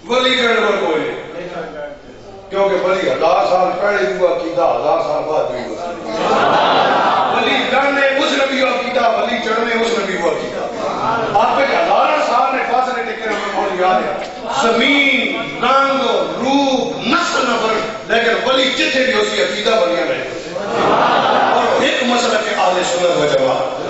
ولی کرنے پر کوئی نہیں، کیونکہ ولی 1000 سال پہلے بھی عقیدہ 1000 سال بعد بھی ولی لڑنے اس نبی و عقیدہ، ولی چڑھنے اس نبی و عقیدہ. آپ پہ 1000 سال نے فاصلے ٹکے نہ مولا یاد ہے، زمین رنگ روپ نسل نہ فرق، لیکن ولی جتنے بھی اسی عقیدہ بنیا رہے اور ایک مسئلہ کہ اہل سنت و جماعت.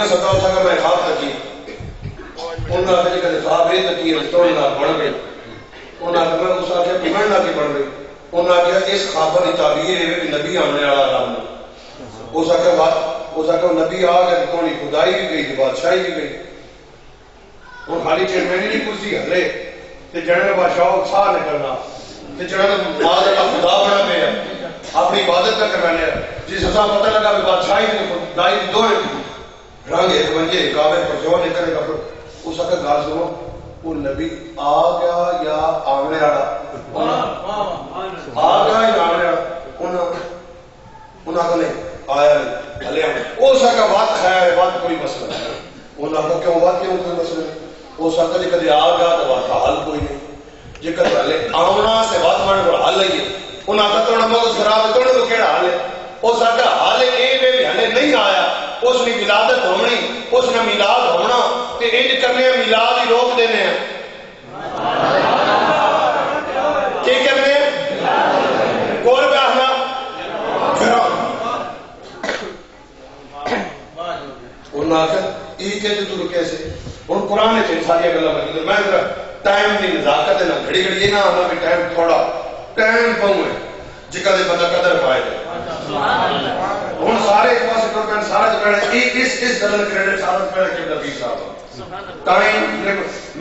ستا ہو سکا میں خواب تکی انہاں نے کہا خواب یہ تکی ہے تو نہ بڑھ گئی، انہاں نے اس آگے پیمن نہ کی بڑھ گئی، انہاں نے کہا اس خواب کی تعبیر ہے کہ نبی آنے والا رب نے اس آگے بات اس آگے نبی آ گئے تو نہیں خدائی بھی گئی بادشاہی بھی گئی. اور خالی چیئرمینی نہیں کرسی ہلے تے جڑے بادشاہ ساہ نکلنا تے جڑے بعد اللہ خدا بنا پہ اپنی عبادت کا کروانے جس حساب پتہ لگا کہ بادشاہی تے خدائی دو ہیں رنگ ایک بنجے کعبے پر جو نہیں کرے گا پھر اس وقت گال سنو وہ نبی آ گیا یا آنے والا آ گیا یا آنے والا انہاں کو نہیں آیا نہیں ہلے اس وقت بات کھایا ہے بات کوئی مسئلہ نہیں. انہاں کو کیوں بات کیوں کوئی مسئلہ نہیں. اس وقت جی کدی آ گیا تو بات کا حل کوئی نہیں، جی کدی ہلے آنا سے بات مانے کو حل ہے. انہاں کا توڑا موت خراب ہے توڑے کو کیڑا حل ہے. اس وقت حال اے بھی ہلے نہیں آیا اس نے ولادت ہونی اس نے میلاد ہونا کہ انج کرنے ہیں میلاد ہی روک دینے ہیں کیا کرنے ہیں کول پہ آخنا انہوں نے آخر ای کہ تو رکے سے ان قرآن سے ساری گلا بنی میں ذرا ٹائم کی نزاکت ہے نا گھڑی گھڑی یہ نہ ہونا کہ ٹائم تھوڑا ٹائم پاؤں ہے جکا دے بندہ قدر پائے گا. ہن سارے ایک پاس کر کے سارا جو ہے اس دلن کریڈٹ سارا پہلے کہ نبی صاحب ٹائم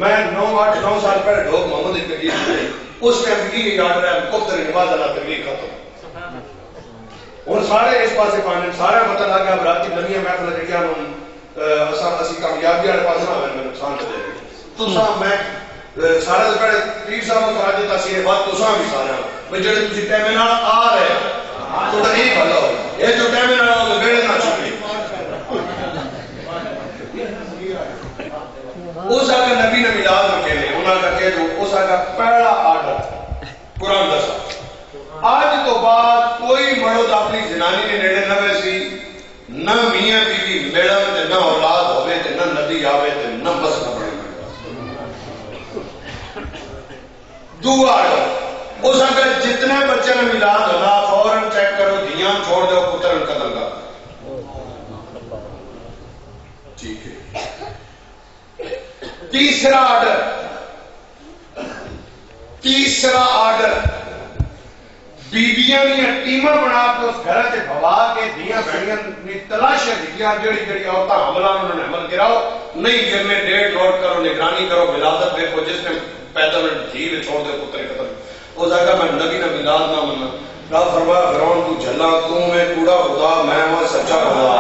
میں 9 سال پہلے ڈھوک محمد کی تقریر اس ٹائم کی یاد رہا کفتر نماز اللہ تقریر ختم ہن سارے اس پاسے پانے سارا پتہ لگ گیا براتی نبی محفل جڑیاں اساں اسی کامیابی والے پاسے نہ میں نقصان دے تو صاحب میں سارا جو پہلے پیر صاحب کو کہا دیتا سی بات تو صاحب بھی سارا میں جڑے تسی ٹائم نال آ رہے تو نہیں بھلا ہو یہ جو ٹائم نال آ گئے نہ چھپی اس آگا نبی نے میلاد میں کہنے انہاں کا کہ جو اس آگا پہلا آرڈر قرآن دسا آج تو بعد کوئی مرد اپنی زنانی نے نیڑے نہ ویسی نہ میاں بیوی میڑم تے نہ اولاد ہوئے تے نہ نبی آوے تے نہ بس نہ بڑھے دو آرڈر اس آگا جتنے بچے نے میلاد ہونا فوراً چیک کرو دھیاں چھوڑ دو پتر قتل کا ٹھیک ہے. تیسرا آرڈر بیبیاں نے ٹیمہ بنا کے اس گھر سے بھوا کے دیاں بہنیاں نے تلاشیں دیاں جڑی جڑی عورتاں حملہ انہوں نے حمل گراؤ نہیں گرنے ڈیٹ نوٹ کرو نگرانی کرو ولادت دیکھو جس نے پیدا میں دھی میں چھوڑ دے پتر قتل. وہ جگہ میں نبی نہ میلاد نہ منا رب فرمایا فرعون تو جھلا تو میں کوڑا خدا میں ہوں سچا خدا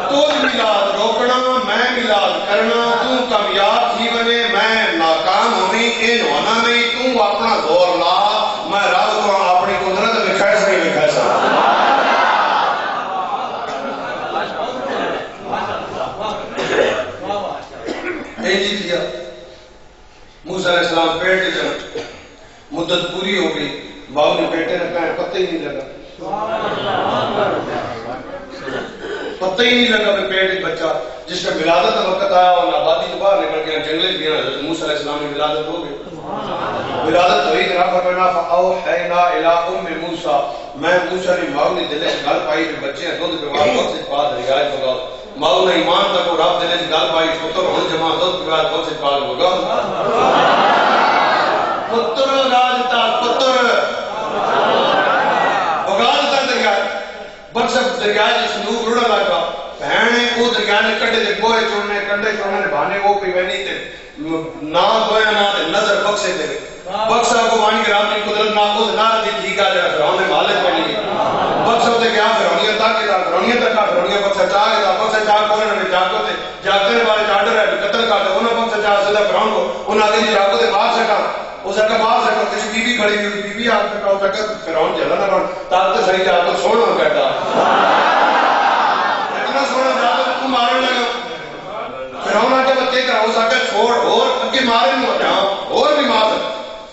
تو میلاد روکنا میں میلاد کرنا تو کامیاب تھی بنے میں ناکام ہوئی ان ہونا نہیں تو اپنا زور لا میں رب کو اپنی قدرت دکھائے سکے دکھائے سکے ایجی کیا موسیٰ علیہ السلام پیٹ کے جنم مدت پوری ہو گئی باؤ نے بیٹے نے کہا پتہ ہی نہیں لگا پتہ ہی نہیں لگا کہ پیٹ ایک بچہ جس کا ولادت کا وقت آیا اور آبادی کے باہر نکل کے جنگلے گیا حضرت موسیٰ علیہ السلام نے ولادت ہو گئی ولادت ہوئی کہ رب فرمایا فاوحینا الی ام موسیٰ میں موسیٰ نے ماؤ نے دلے سے گل پائی کہ بچے ہیں دودھ پیوار وقت سے بعد رعایت ہوگا ماؤ نے ایمان تک اور رب دلے سے گل پائی پتر ہون جمع دودھ پیوار وقت سے بعد ہوگا پتر اگادتا پتر اگادتا دریا بخشب دریا جس نوب رڑا لگا بہنے کو دریا نے کٹے دے گوئے چوڑنے کنڈے چوڑنے بہانے وہ پی وینی تے نام گویا نا تے نظر بخشے تے بخشا کو وانی کے رابطی قدرت ناکوز نار دی ٹھیکا جا فرعون نے مالک پہنی بخشا تے کیا فرعونیت تھا کہ فرعونیت تک فرعونیت بخشا چاہ گیا بخشا چاہ کوئی نہ جاگو تے جاگنے والے چاڈر ہے قتل کا تے انہوں بخشا پہنچا سکتا فرعون کو. انہوں نے جا کے مار سکا. اس نے مار سکا کسی بی بی کھڑی ہوئی بی بی آ سکا. اس نے فرعون جلا نہ بن طاقت صحیح جا کے سونا بیٹھا اتنا سونا جا کے تو مارنے لگا. فرعون آ کے بچے کرا اس آگے چھوڑ اور اگے مارے نہیں جا اور بھی مار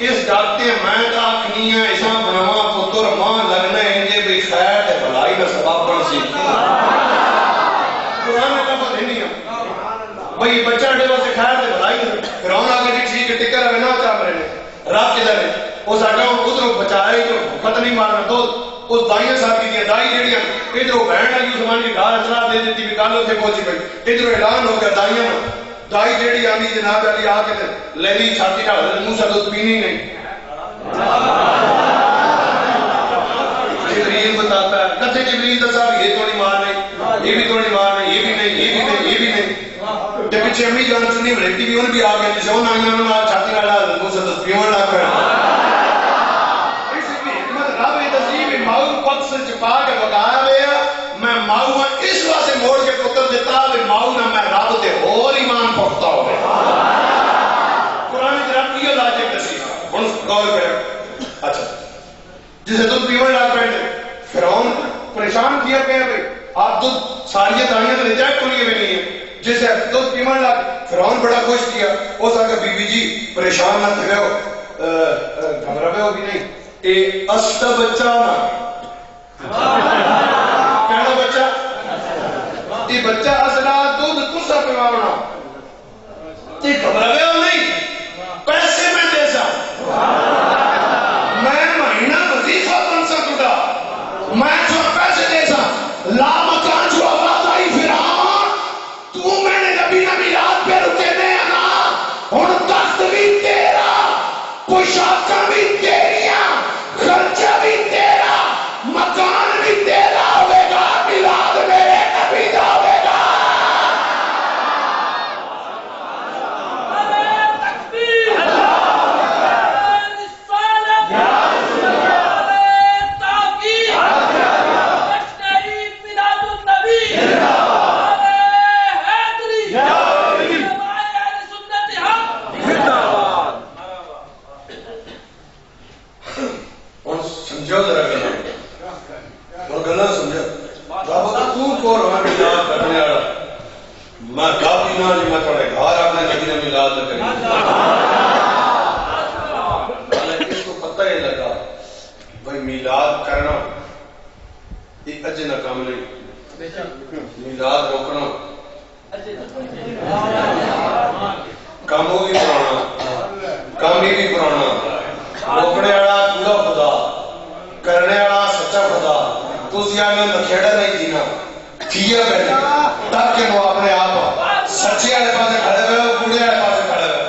اس ڈاکتے میں کا اکنیاں ایسا بنوا پتر ماں لگنا انجے بھی خیر تے بھلائی کا سبب بن سی. قرآن کا پتہ نہیں ہے بھئی بچہ ڈیوا سے خیر تے بھلائی فرعون آگے جی ٹھیک ہے ٹکر ہے نہ چاہ رہے نے رات کے دن اس آگے ادھر بچائے جو پتہ نہیں مارنا تو اس دائیاں صاحب کی دیا دائی جڑیاں ادھر بہن آئی عثمان کی گھر اصلاح دے دیتی بھی کالوں سے پہنچی پئی ادھر اعلان ہو گیا دائیاں دائی جیڑی آنی جناب علی آ کے لینی چھاتی کا حضرت موسیٰ دودھ پینی نہیں. جبریل بتاتا ہے کتے جبریل دا صاحب یہ تو نہیں مارنے یہ بھی تو نہیں مارنے یہ بھی نہیں یہ بھی نہیں یہ بھی نہیں. جب پیچھے امی جان چنی بلیٹی بھی ان بھی آ گیا جسے ان آئینا انہوں چھاتی کا حضرت موسیٰ دودھ پیون لا کر اس کی حکمت رب تزیب ماؤ پک سے چپا کے بقایا لیا میں ماؤ اس واسے موڑ کے پتر دیتا ہے ماؤ نہ میں رب دے اور ایمان پختہ ہو گئے. قرآن جراب یہ لاجک دسی ہن غور کریں. اچھا جسے دودھ پیون لا کر فرعون پریشان کیا گیا بھئی آپ دودھ ساری دائیاں تو ریجیکٹ ہونے کے نہیں ہیں. جسے دودھ پیون لا فرعون بڑا خوش کیا اس آگے بی بی جی پریشان نہ تھے ہو گھبراوے ہو بھی نہیں اے استا بچہ نا کہنا بچہ یہ بچہ اصلا دودھ تسا پیوانا یہ گھبراوے ہو نہیں پیسے میں دے سا میں مہینہ وظیفہ بن سا تھا میں جو پیسے دے سا لا مکان جو آواز آئی فرعون تو میں نے نبی میلاد پہ رکے نے انا ان تخت بھی تیرا پوشاکاں بھی تیریاں خرچہ بھی تیرا مکان بھی تیرا ہوئے گا میلاد میرے نبی دا ہوئے گا. میں کافی نہ جی میں تھوڑے گھر اپنے نبی نے میلاد نہ کری حالانکہ اس کو پتہ ہی لگا بھائی میلاد کرنا ایک اجنہ کام نہیں میلاد روکنا کام ہو بھی پرانا کام بھی پرانا روکنے والا پورا خدا کرنے والا سچا خدا تو میں نکھیڑا نہیں جینا تھیا پہلے تاکہ وہ اپنے آپ سچے والے پاسے کھڑے ہوئے اور بوڑھے والے پاسے کھڑے ہوئے.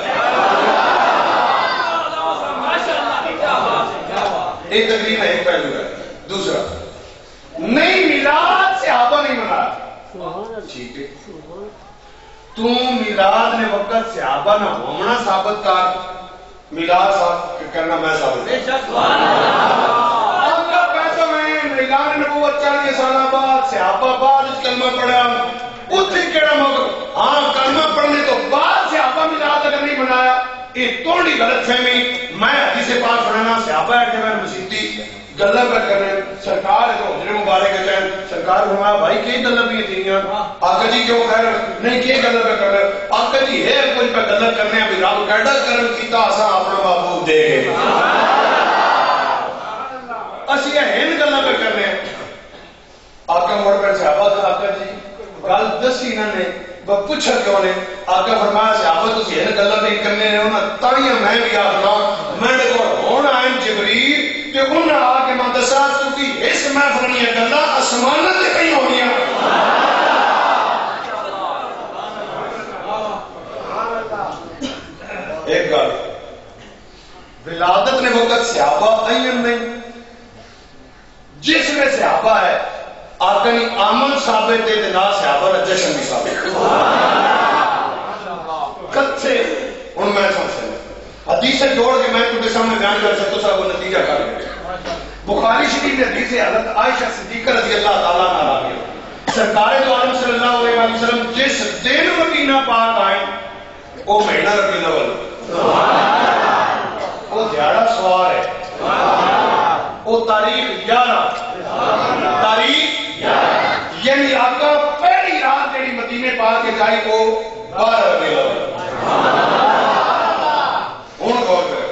ایک تقریب ہے ایک پہلو ہے. دوسرا نہیں میلاد صحابہ نہیں منایا ٹھیک ہے تو میلاد نے وقت صحابہ نہ ہونا ثابت کر میلاد کرنا میں ثابت اعلان نبوت 40 سالہ بعد صحابہ بعد کلمہ پڑھا اتنے کیڑا موقع ہاں کلمہ پڑھنے تو بعد صحابہ میلاد اگر نہیں منایا یہ توڑی غلط فہمی میں حدیث پاک پڑھنا صحابہ ہے کہ میں مسیحی گلہ پر کرنے سرکار ہے تو حضر مبارک ہے سرکار فرمایا بھائی کئی گلہ بھی دنیا آقا جی کیوں خیر نہیں کئی گلہ پہ کرنے آقا جی ہے کچھ پہ گلہ کرنے ابھی رب کیڑا کرن کیتا آسان اپنا محبوب دے اسی ہین گلہ پہ کرنے آقا موڑ پر صحابہ تو آقا جی گل دسی انہوں نے پوچھا کیوں نے آقا فرمایا صحابہ تو ہین گلہ پہ کرنے نے انہوں تائیاں میں بھی آخنا میں نے کو ہونا آئیں جبریل کہ انہوں نے آگے میں دسا کیونکہ اس میں فرنی ہے گلہ اسمانت نے کہیں ہونی ہے ایک گل ولادت نے وقت صحابہ این نہیں جس میں صحابہ ہے آقا نے آمن ثابت ہے دینا صحابہ نے جشن بھی ثابت کت سے ان میں سمجھے حدیث سے جوڑ کے میں تمہیں سامنے بیان کر سکتا صاحب وہ نتیجہ کر گئے بخاری شریف میں حدیث حضرت عائشہ صدیقہ رضی اللہ تعالیٰ عنہ آ گیا سرکار دو عالم صلی اللہ علیہ وسلم جس دن مدینہ پاک آئے وہ مہینہ ربیع الاول، وہ دیہڑا سوار ہے، وہ تاریخ 11 تاریخ یعنی آقا پہلی رات جڑی مدینے پا کے جائی وہ 12 ربیع الاول۔ ہوں غور کر،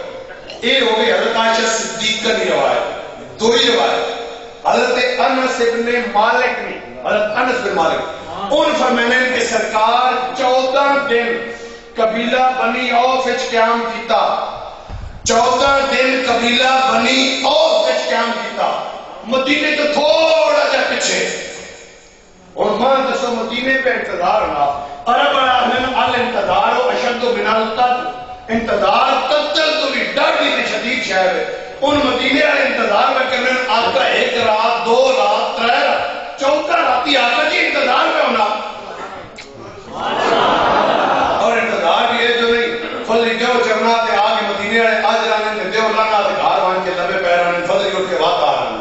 یہ ہو گئی حضرت عائشہ صدیقہ کی روایت، دو ہی روایت۔ حضرت انس بن مالک نے، حضرت انس بن مالک ان فرمانے کہ سرکار 14 دن قبیلہ بنی اوف وچ قیام کیتا، 14 دن قبیلہ بنی اوف وچ قیام کیتا، مدینے تو تھوڑا جا پیچھے۔ اور ماں دسو مدینے پہ انتظار ہونا، عرب العالمین الانتظار و اشد من القتل، انتظار قتل تو بھی ڈر بھی شدید شہر ہے۔ ان مدینے والے انتظار میں کرنے آقا 1 رات 2 رات 3 رات 14 راتی آقا جی انتظار میں ہونا، اور انتظار بھی ہے جو نہیں فضل جو چرنا تے آگے مدینے والے آج رانے تے دیو لانا تے گھر وان کے لبے پیرانے فضل اٹھ کے بات آ رہا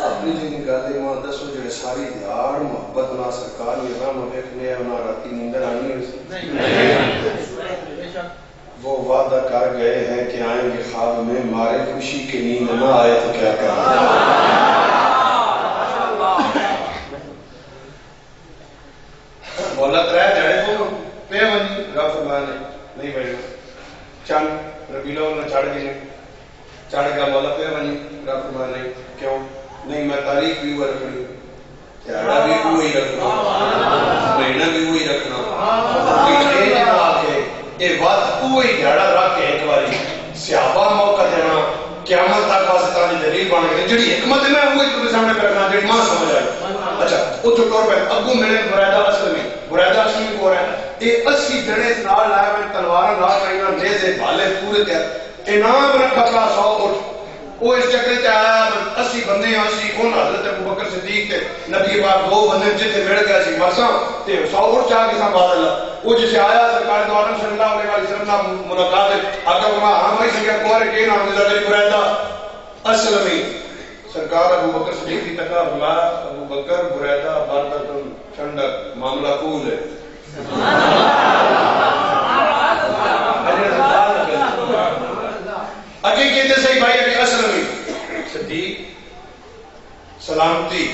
اپنی جن گل ماں دسو جو ساری دیار محبت نہ سرکار نظام دیکھنے نہ راتی نیندر آنی وہ وعدہ کر گئے ہیں کہ آئیں گے خواب میں، مارے خوشی کی نیند نہ آئے تو کیا کریں۔ مولا ترے جڑے کو پہ ونجی رب فرمانے نہیں بڑھنا، چند ربیع الاول چڑھ گئے، چڑھ گیا مولا پہ ونجی رب فرمانے کیوں نہیں، میں تاریخ بھی وہ رکھنی، تیارہ بھی وہی رکھنا، مہینہ بھی وہی رکھنا، کہ یہ جنہ آگے یہ بات وہی دیہڑا رکھ کے ایک باری صحابہ موقع دینا قیامت تک واسطہ دی دلیل بن گئی جڑی حکمت میں وہی تمہیں سامنے کرنا جڑی ماں سمجھ آئی۔ اچھا اتو ٹور پہ اگو ملے برائدہ اسلمی، برائدہ اسلمی کو رہا ہے یہ 80 جڑے نال لائے میں تلوار نال کرینا نیزے بھالے پورے تیر انعام رکھا پڑا 100 اٹھ وہ اس چکرے تے آیا 80 بندے ہیں، 80 کون حضرت ابوبکر صدیق تے نبی پاک 2 بندے جتنے مل گئے سی مرساں تے 100 اٹھ چاہ کے ساتھ بات اللہ وہ جسے آیا سرکار دو عالم صلی اللہ علیہ وسلم نا ملاقات آقا فرما ہاں بھائی سنگا کوارے کے نام دے لگے برائدہ اسلمی سرکار ابوبکر صدیق کی تکا بلا ابوبکر برائدہ بردتن ٹھنڈک معاملہ قول ہے اگے کہتے صحیح بھائی ابھی اسلمی صدیق سلامتی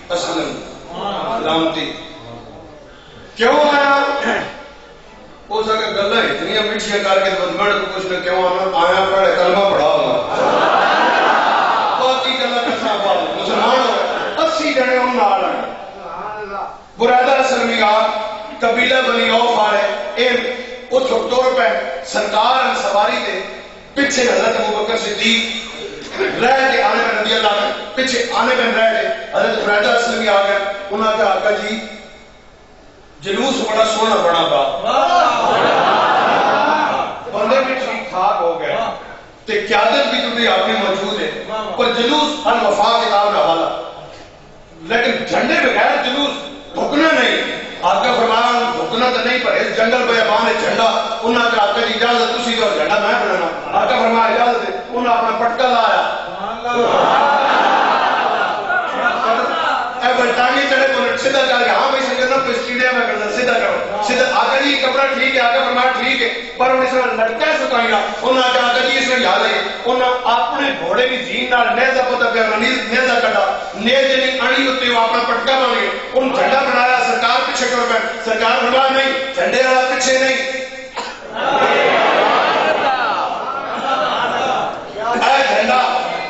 اسلم سلامتی کیوں آیا اس اگر گلہ اتنی مٹھیاں کر کے بدمڑ کو کچھ نہ کیوں آیا پڑھے کلمہ پڑھا ہوگا باقی گلہ کسا بات مسلمان ہو 80 جنے ان نال ہیں برادہ اسلمی آپ قبیلہ بنی اوف آرے ایک اس دکتور پہ سرکار سواری دے پیچھے حضرت ابوبکر صدیق رہ کے آنے پہ رضی اللہ عنہ پیچھے آنے پہ رہ کے حضرت برادہ اسلمی آ گئے انہاں کہا آقا جی جلوس بڑا سونا بڑا با بندے بھی ٹھیک ٹھاک ہو گئے تے قیادت بھی تمہیں آپ میں موجود ہے پر جلوس الوفا کتاب نہ حالا لیکن جھنڈے بغیر جلوس بھکنا نہیں آقا فرمایا بھکنا تو نہیں پر اس جنگل بیابان ہے جھنڈا انہاں کا آقا جی اجازت تسی دو جھنڈا میں بنانا آقا فرمایا اجازت ہے انہاں اپنا پٹکا لایا اے بلٹانی چڑھے تو سیدھا چل گیا ہاں بھائی سنگرنا تو اسٹیڈیم میں کرنا سیدھا کرو سیدھا آقا جی کپڑا ٹھیک ہے آقا فرمایا ٹھیک ہے پر انہیں اس میں لڑکا ستائینا انہاں کہا آقا جی اس میں یاد ہے انہاں اپنے گھوڑے کی زین نال نیزہ پتہ پہ نیزہ کٹا نیزے نہیں اڑی ہوتے وہ اپنا پٹکا بن گئے ان جھنڈا بنایا سرکار پیچھے ٹور پہ سرکار فرمایا نہیں جھنڈے والا پیچھے نہیں اے جھنڈا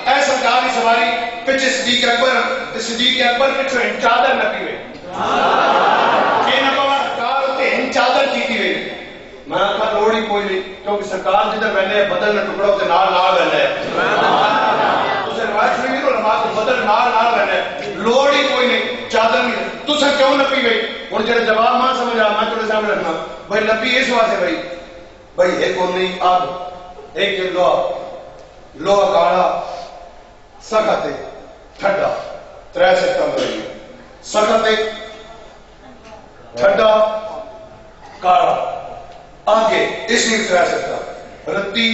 اے سرکار کی سواری پیچھے صدیق اکبر پیچھے چادر نپی ہوئے یہ نپا سرکار ہوتے ہیں چادر کیتی ہوئے میں کہا لوڑ ہی کوئی نہیں کیونکہ سرکار جدھر بہنے بدل نہ ٹکڑا ہوتے نال بہنے اسے روایت سنی نہیں علماء کو بدل نال بہنے لوڑ ہی کوئی نہیں چادر نہیں تو سر کیوں نپی گئی اور جڑے جواب ماں سمجھ رہا میں تھوڑے سامنے رکھنا بھائی نپی اس واسطے بھائی ایک اور نہیں آگ ایک لوہا کاڑا سخت ٹھڈا 3 ستمبر رہی سخت ٹھڈا کاڑا آگے اس لیے 3 ستمبر رتی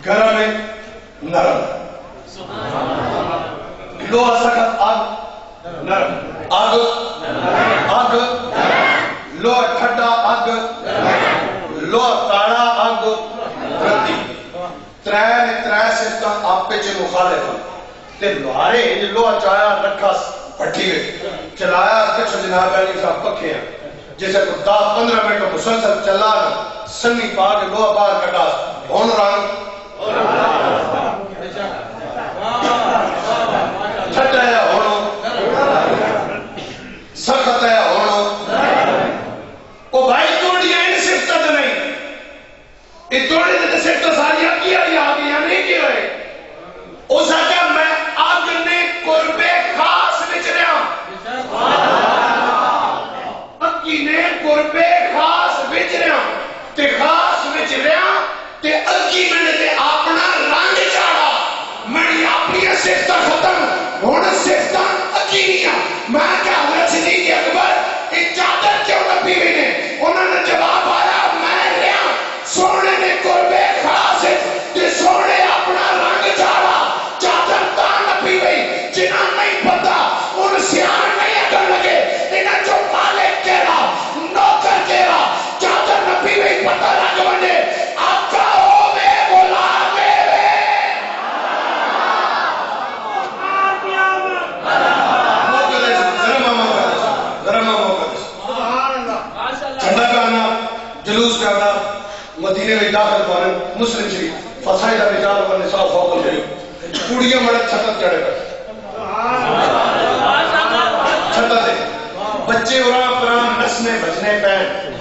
گرم نرم لوہا سخت آگ نرم آگ لو ٹھڈا اگ لو تاڑا اگ رتی ترے سفت آپے چ مخالف تے لوہارے لو چایا رکھا پٹھی چلایا کچھ جناب علی صاحب پکھے ہیں جیسے 10-15 منٹ مسلسل چلا سنی پا کے لوہا باہر کٹا ہون رنگ چھٹا ہے ہونو سخت ہے ہونو او بھائی توڑیاں ان صفتت نہیں یہ توڑی دے صفتت ساری کیا آگیا نہیں کی ہوئے اس آگا میں آگ نے قرب خاص بچ رہا اکی نے قرب خاص بچ رہا تے خاص بچ رہا تے اکی میں نے اپنا رنگ چاڑا میں اپنی صفتہ ختم ہونا صفتہ اکی نہیں میں کیا حضرت صدیق اکبر ایک چادر کیوں نبی نے انہوں نے جواب آیا میں رہا سونے نے قرب خاص تے سونے اپنا رنگ چاڑا چادر تاں نبی گئی جنہ نہیں پتا ان سیاح نہیں اگر لگے انہاں جو مالک کہا نوکر کہا چادر نبی گئی پتا لگ بنے آقا ہوئے غلام ہوئے جھنڈا گانا جلوس گانا مدینے میں داخل پانے مسلم شریف فسائدہ رجال و نساء فوق الجحیم کڑیاں مڑک چھتت چڑھے گئے چھتت دے بچے اورام پرام نسنے بجنے پین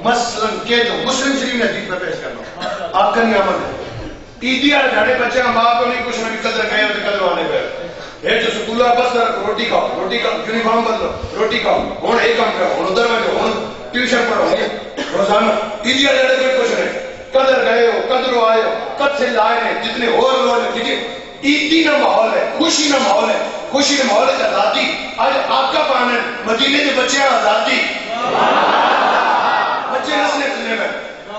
مثلاً کہ جو مسلم شریف نے حدیث میں پیش کرنا آپ کا نہیں عمل ہے عیدی آر جھاڑے بچے ہم باپ کو نہیں کچھ نہ بھی قدر گئے ہوتے قدر آنے پہ ہے جو سکولہ بس در روٹی کھاؤ یونیفارم بدلو روٹی کھاؤ ہون ایک کام کرو ہون ادھر میں ہون ٹیوشن پڑھو روزانہ عیدی آر جھاڑے کوئی کچھ نہیں قدر گئے ہو قدر آئے ہو قد سے لائے ہیں جتنے اور لوگ ہیں دیکھیں عیدی نہ ماحول ہے خوشی نہ ماحول ہے خوشی نہ ماحول ہے آزادی آج آپ کا پانا ہے مدینے کے بچے ہیں آزادی بچے نسلیں چلے میں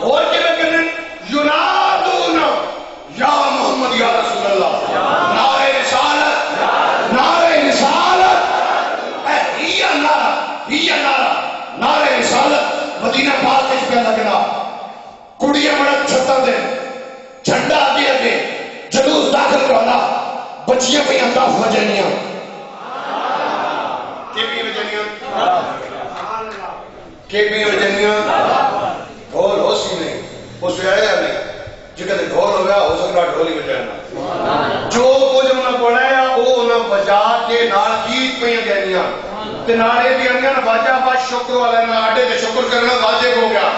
اور کے میں کرنے یونادون یا محمد یا رسول اللہ نعرہ رسالت نعرہ رسالت ہی نعرہ رسالت مدینہ پاک کے پہ لگنا کڑیاں مڑک چھتا دے جھنڈا آگے آگے جلوس داخل کرنا بچیاں پہ انداز وجنیاں کے پی وجنیاں ڈھول ہو سی نہیں اس سے آیا نہیں جو کہتے ڈھول ہو گیا ہو سکتا ڈھولی بجانا جو کچھ انہوں نے پڑھایا وہ انہوں بجا کے نال گیت پہ گہنیاں تے نالے بھی انگیاں نا باجا باج شکر والا نا آٹے تے شکر کرنا واجب ہو گیا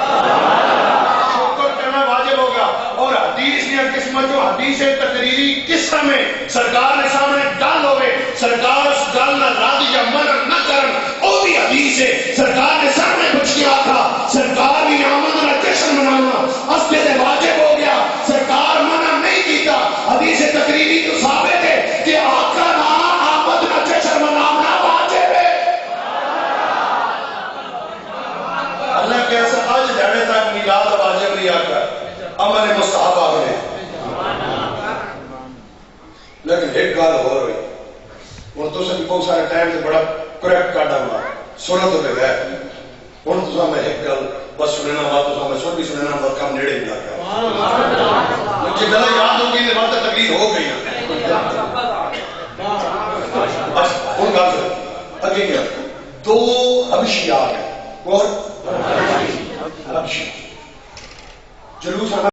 شکر کرنا واجب ہو گیا اور حدیث نے قسمت جو حدیث تقریری قصہ میں سرکار نے سامنے ڈال ہوئے سرکار اس ڈال نہ راضی یا منع نہ کرن او بھی حدیث ہے سرکار نے سامنے بچی آکھا سرکار بھی آمد نہ جشن منانا اس دے واجب ہو گیا سرکار منع نہیں کیتا حدیث تقریری جو ثابت ہے کہ آقا نہ آمد نہ جشن منانا واجب ہے اللہ کے ایسا آج جانے تک میلاد واجب نہیں آتا عمل مستحب آگے لیکن ایک گال ہو رہی اور تو سے بھی بہت سارے ٹائم سے بڑا کریکٹ کاٹا ہوا سننا تو بے گئے اور تو سا میں ایک گال بس سننا بات تو سا میں سن بھی سننا بات کام نیڑے بھی لگا مجھے گلہ یاد ہو گئی بات تقریر ہو گئی اچھا ان گال سے اگے کیا دو حبشی آ گئے اور حبشی جلوس